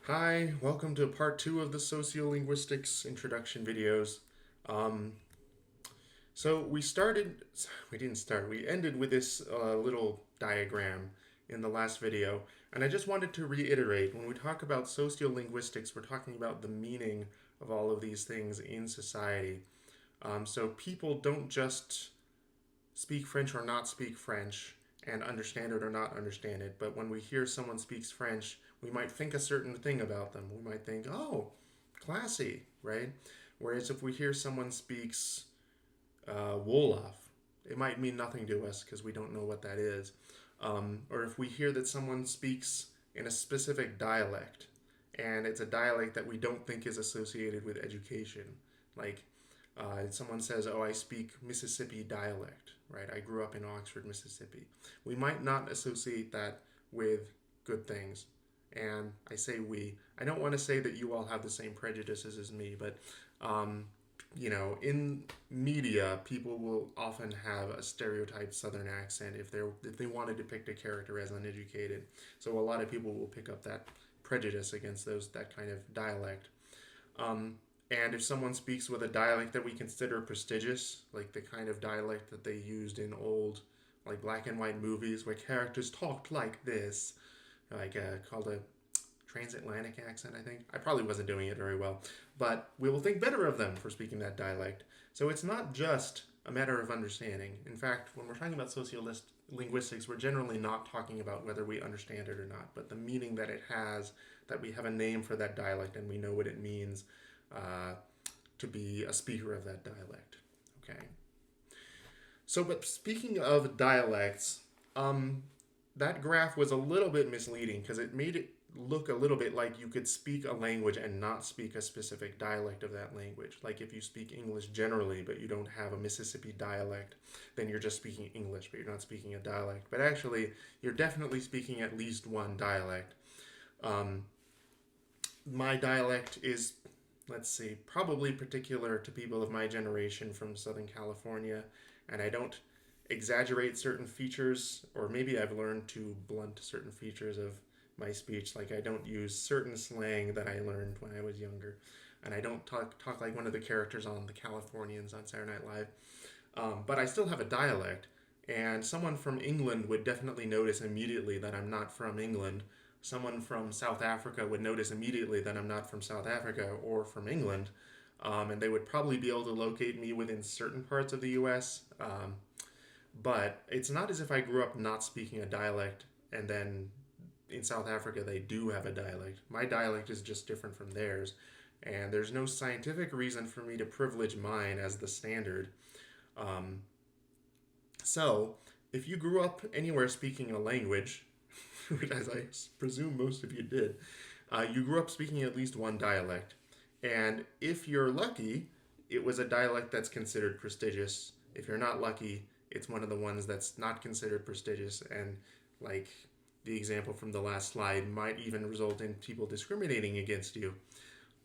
Hi, welcome to part two of the Sociolinguistics introduction videos. Um, we ended with this little diagram in the last video, and I just wanted to reiterate, when we talk about sociolinguistics, we're talking about the meaning of all of these things in society. So people don't just speak French or not speak French and understand it or not understand it. But when we hear someone speaks French, we might think a certain thing about them. We might think, oh, classy, right? Whereas if we hear someone speaks Wolof, it might mean nothing to us because we don't know what that is. Or if we hear that someone speaks in a specific dialect, and it's a dialect that we don't think is associated with education, like someone says, "Oh, I speak Mississippi dialect," right? I grew up in Oxford, Mississippi. We might not associate that with good things. And I say we. I don't want to say that you all have the same prejudices as me, but um, in media, people will often have a stereotyped Southern accent if they want to depict a character as uneducated. So a lot of people will pick up that prejudice against that kind of dialect. Um, and if someone speaks with a dialect that we consider prestigious, like the kind of dialect that they used in old, like black and white movies where characters talked like this, like called a transatlantic accent, I think. I probably wasn't doing it very well, but we will think better of them for speaking that dialect. So it's not just a matter of understanding. In fact, when we're talking about sociolinguistics, we're generally not talking about whether we understand it or not, but the meaning that it has, that we have a name for that dialect and we know what it means uh, to be a speaker of that dialect. Okay. So, but speaking of dialects, um, that graph was a little bit misleading because it made it look a little bit like you could speak a language and not speak a specific dialect of that language. Like if you speak English generally, but you don't have a Mississippi dialect, then you're just speaking English, but you're not speaking a dialect. But actually, you're definitely speaking at least one dialect. Um, my dialect is, let's see, probably particular to people of my generation from Southern California, and I don't exaggerate certain features, or maybe I've learned to blunt certain features of my speech. Like I don't use certain slang that I learned when I was younger, and I don't talk like one of the characters on the Californians on Saturday Night Live. But I still have a dialect, and someone from England would definitely notice immediately that I'm not from England. Someone from South Africa would notice immediately that I'm not from South Africa or from England, and they would probably be able to locate me within certain parts of the U.S. But it's not as if I grew up not speaking a dialect and then in South Africa they do have a dialect. My dialect is just different from theirs, and there's no scientific reason for me to privilege mine as the standard. Um, so, if you grew up anywhere speaking a language, as I presume most of you did, you grew up speaking at least one dialect. And if you're lucky, it was a dialect that's considered prestigious. If you're not lucky, it's one of the ones that's not considered prestigious. And like the example from the last slide, might even result in people discriminating against you.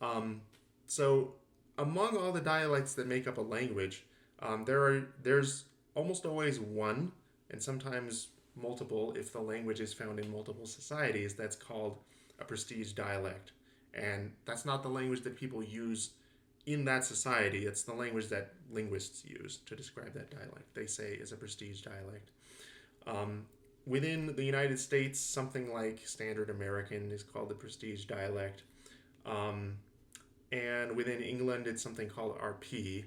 Um, so, among all the dialects that make up a language, there's almost always one, and sometimes multiple, if the language is found in multiple societies. That's called a prestige dialect, and that's not the language that people use in that society. It's the language that linguists use to describe that dialect. They say is a prestige dialect. Um, Within the United States, something like Standard American is called the prestige dialect. Um, and within England, it's something called RP.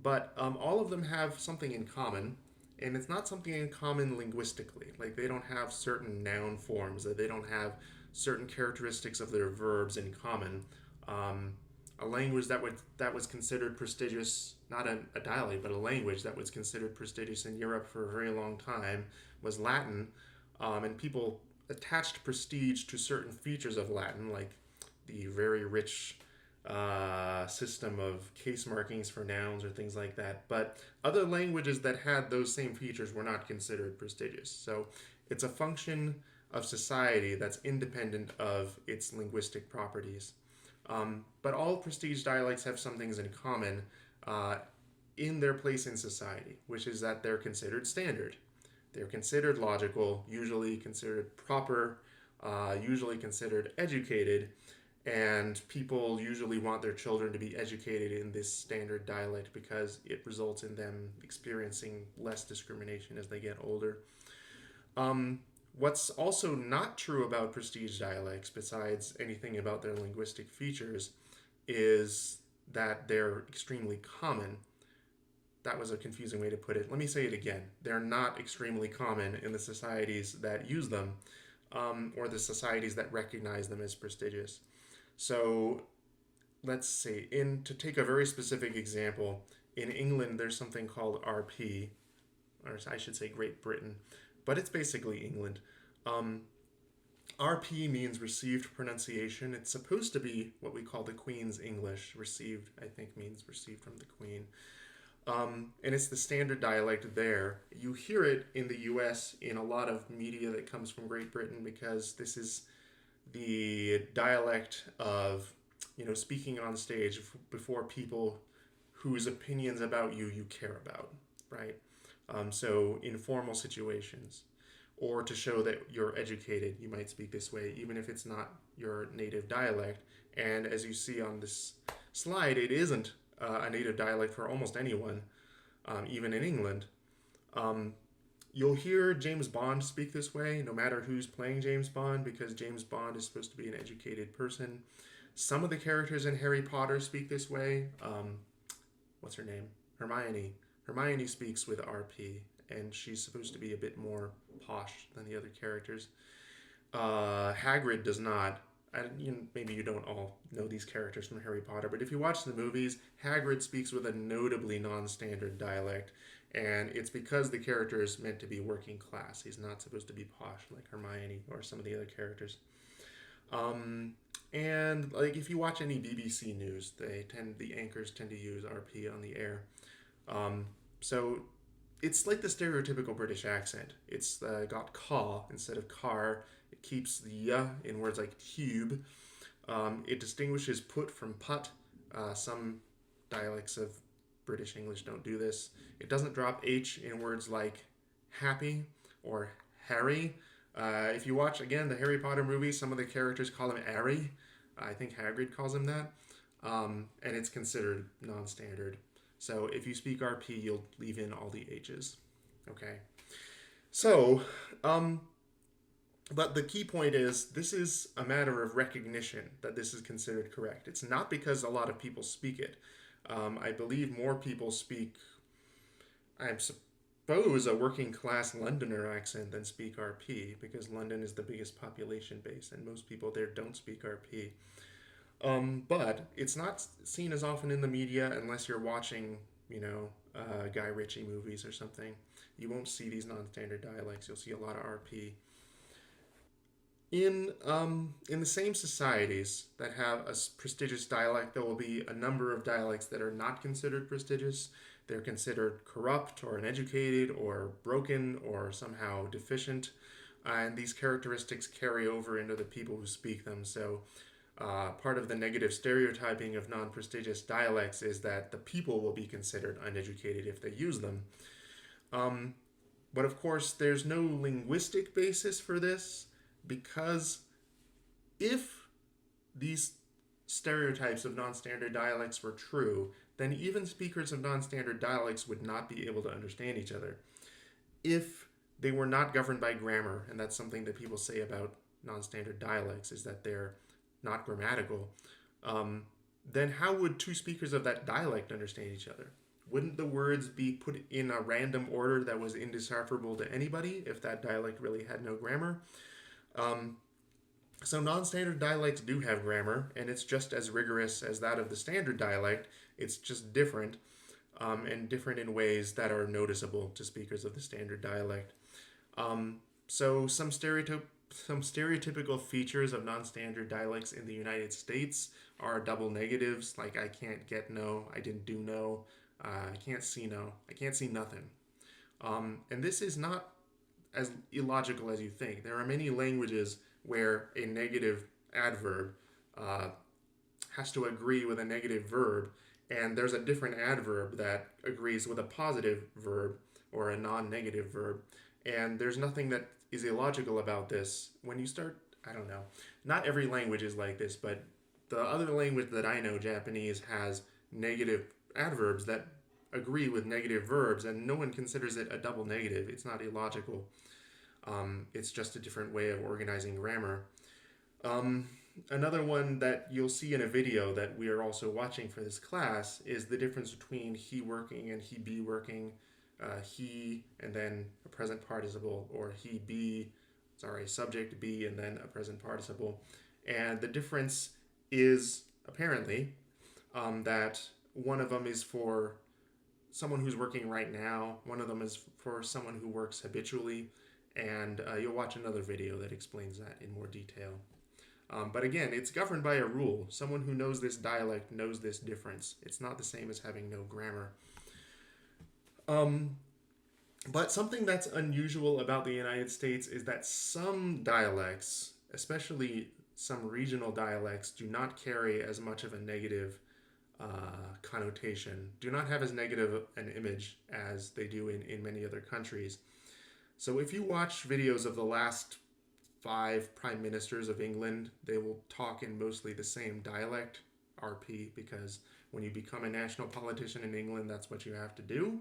But all of them have something in common, and it's not something in common linguistically. Like they don't have certain noun forms, that they don't have certain characteristics of their verbs in common. Um, a language that was considered prestigious, not a dialect, but a language that was considered prestigious in Europe for a very long time was Latin, and people attached prestige to certain features of Latin, like the very rich system of case markings for nouns or things like that. But other languages that had those same features were not considered prestigious. So it's a function of society that's independent of its linguistic properties. But all prestige dialects have some things in common uh, in their place in society, which is that they're considered standard. They're considered logical, usually considered proper, usually considered educated, and people usually want their children to be educated in this standard dialect because it results in them experiencing less discrimination as they get older. Um, what's also not true about prestige dialects, besides anything about their linguistic features, is that they're extremely common. That was a confusing way to put it. Let me say it again. They're not extremely common in the societies that use them, or the societies that recognize them as prestigious. So let's see. In to take a very specific example, in England there's something called RP, or I should say Great Britain, but it's basically England. Um, RP means received pronunciation. It's supposed to be what we call the Queen's English. Received, I think, means received from the Queen. And it's the standard dialect there. You hear it in the US in a lot of media that comes from Great Britain because this is the dialect of, speaking on stage before people whose opinions about you care about, right? So in formal situations, or to show that you're educated, you might speak this way, even if it's not your native dialect. And as you see on this slide, it isn't a native dialect for almost anyone, even in England. Um, you'll hear James Bond speak this way, no matter who's playing James Bond, because James Bond is supposed to be an educated person. Some of the characters in Harry Potter speak this way. What's her name? Hermione. Hermione speaks with RP, and she's supposed to be a bit more posh than the other characters. Hagrid does not. Maybe you don't all know these characters from Harry Potter, but if you watch the movies, Hagrid speaks with a notably non-standard dialect, and it's because the character is meant to be working class. He's not supposed to be posh like Hermione or some of the other characters. Um, and like if you watch any BBC news, the anchors tend to use RP on the air. So it's like the stereotypical British accent. It's got caw instead of car. It keeps the y in words like tube. It distinguishes put from put. Some dialects of British English don't do this. It doesn't drop H in words like happy or Harry. If you watch, again, the Harry Potter movies, some of the characters call him Harry. I think Hagrid calls him that. And it's considered non-standard. So if you speak RP, you'll leave in all the H's. Okay. So, but the key point is this is a matter of recognition that this is considered correct. It's not because a lot of people speak it. I believe more people speak, I suppose, a working class Londoner accent than speak RP because London is the biggest population base and most people there don't speak RP. But it's not seen as often in the media unless you're watching, Guy Ritchie movies or something. You won't see these non-standard dialects. You'll see a lot of RP. In the same societies that have a prestigious dialect, there will be a number of dialects that are not considered prestigious. They're considered corrupt or uneducated or broken or somehow deficient. And these characteristics carry over into the people who speak them. So part of the negative stereotyping of non-prestigious dialects is that the people will be considered uneducated if they use them. But of course, there's no linguistic basis for this because if these stereotypes of non-standard dialects were true, then even speakers of non-standard dialects would not be able to understand each other. If they were not governed by grammar, and that's something that people say about non-standard dialects, is that they're not grammatical, then how would two speakers of that dialect understand each other? Wouldn't the words be put in a random order that was indecipherable to anybody if that dialect really had no grammar? So non-standard dialects do have grammar, and it's just as rigorous as that of the standard dialect. It's just different, and different in ways that are noticeable to speakers of the standard dialect. So some stereotypical features of non-standard dialects in the United States are double negatives, like I can't get no, I didn't do no, I can't see no, I can't see nothing. And this is not as illogical as you think. There are many languages where a negative adverb has to agree with a negative verb, and there's a different adverb that agrees with a positive verb or a non-negative verb. And there's nothing that is illogical about this. When you start I don't know. Not every language is like this, but the other language that I know, Japanese, has negative adverbs that agree with negative verbs, and no one considers it a double negative. It's not illogical. It's just a different way of organizing grammar. Um, Another one that you'll see in a video that we are also watching for this class is the difference between he working and he be working. He and then a present participle, or he be, sorry, subject be and then a present participle. And the difference is apparently that one of them is for someone who's working right now, one of them is for someone who works habitually, and you'll watch another video that explains that in more detail. But again, it's governed by a rule. Someone who knows this dialect knows this difference. It's not the same as having no grammar. But something that's unusual about the United States is that some dialects, especially some regional dialects, do not carry as much of a negative connotation, do not have as negative an image as they do in many other countries. So if you watch videos of the last 5 prime ministers of England, they will talk in mostly the same dialect, RP, because when you become a national politician in England, that's what you have to do.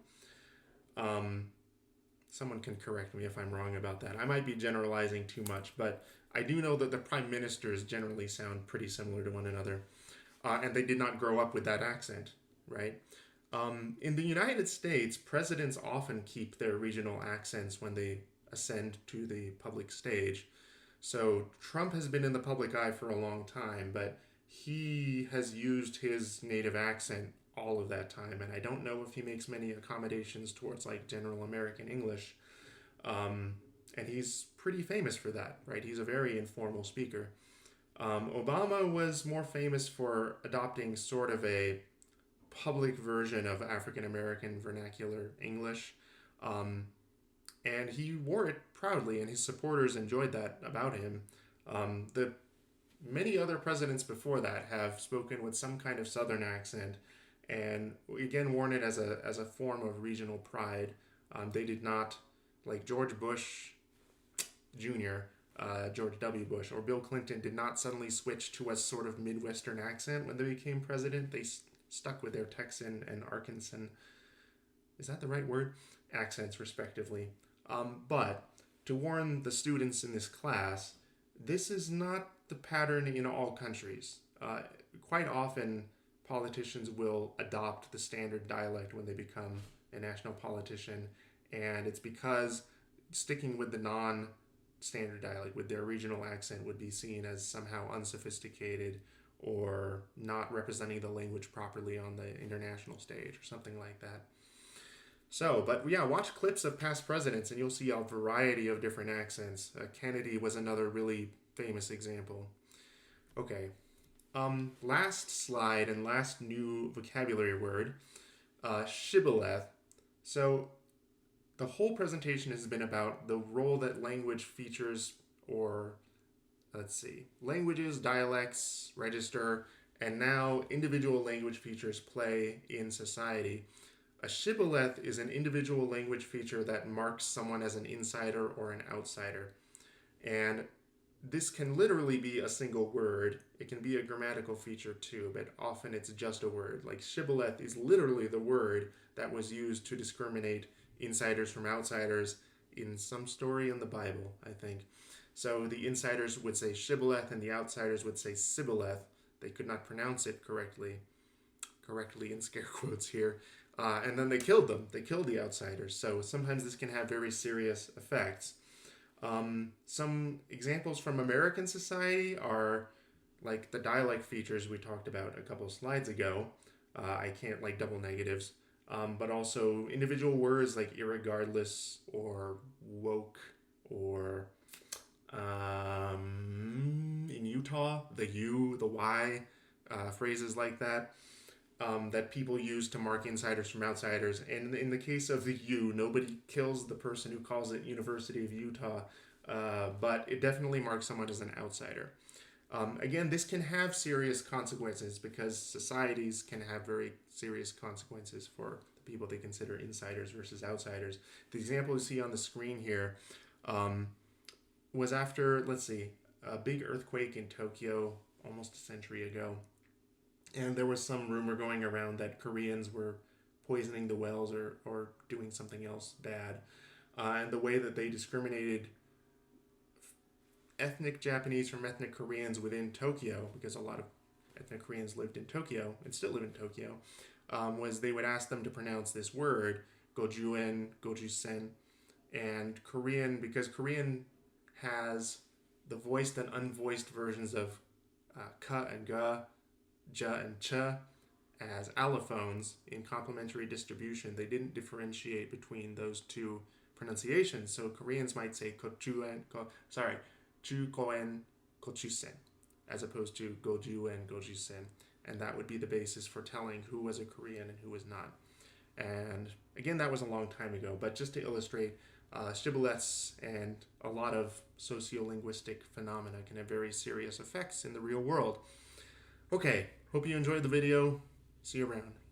Someone can correct me if I'm wrong about that. I might be generalizing too much, but I do know that the prime ministers generally sound pretty similar to one another. And they did not grow up with that accent, right? In the United States, presidents often keep their regional accents when they ascend to the public stage. So Trump has been in the public eye for a long time, but he has used his native accent all of that time, and I don't know if he makes many accommodations towards like general American English. And he's pretty famous for that, right? He's a very informal speaker. Obama was more famous for adopting sort of a public version of African American vernacular English. And he wore it proudly, and his supporters enjoyed that about him. The many other presidents before that have spoken with some kind of Southern accent, and again worn it as a form of regional pride. They did not, like George Bush Jr., George W. Bush, or Bill Clinton did not suddenly switch to a sort of Midwestern accent when they became president. They stuck with their Texan and Arkansas, is that the right word? Accents, respectively. But to warn the students in this class, this is not the pattern in all countries. Quite often, politicians will adopt the standard dialect when they become a national politician, and it's because sticking with the non-standard dialect, with their regional accent, would be seen as somehow unsophisticated or not representing the language properly on the international stage or something like that. So, but yeah, watch clips of past presidents and you'll see a variety of different accents. Kennedy was another really famous example. Okay, last slide and last new vocabulary word, shibboleth. So, the whole presentation has been about the role that language features, or let's see, languages, dialects, register, and now individual language features play in society. A shibboleth is an individual language feature that marks someone as an insider or an outsider. And this can literally be a single word. It can be a grammatical feature too, but often it's just a word. Like shibboleth is literally the word that was used to discriminate insiders from outsiders in some story in the Bible, I think. So the insiders would say shibboleth and the outsiders would say sibboleth. They could not pronounce it correctly in scare quotes here. And then they killed them. They killed the outsiders. So sometimes this can have very serious effects. Some examples from American society are like the dialect features we talked about a couple slides ago. I can't like double negatives. But also individual words like irregardless or woke or in Utah, the you, the why, phrases like that. That people use to mark insiders from outsiders. And in the case of the U, nobody kills the person who calls it University of Utah, but it definitely marks someone as an outsider. Again, this can have serious consequences because societies can have very serious consequences for the people they consider insiders versus outsiders. The example you see on the screen here was after, let's see, a big earthquake in Tokyo almost a century ago. And there was some rumor going around that Koreans were poisoning the wells or doing something else bad. And the way that they discriminated ethnic Japanese from ethnic Koreans within Tokyo, because a lot of ethnic Koreans lived in Tokyo and still live in Tokyo, was they would ask them to pronounce this word, gojuen, gojusen, and Korean, because Korean has the voiced and unvoiced versions of ka and ga, ja and cha as allophones in complementary distribution. They didn't differentiate between those two pronunciations. So Koreans might say jukoen, kochusen, as opposed to gojuen, gojusen. And that would be the basis for telling who was a Korean and who was not. And again, that was a long time ago, but just to illustrate, shibboleths and a lot of sociolinguistic phenomena can have very serious effects in the real world. Okay, hope you enjoyed the video. See you around.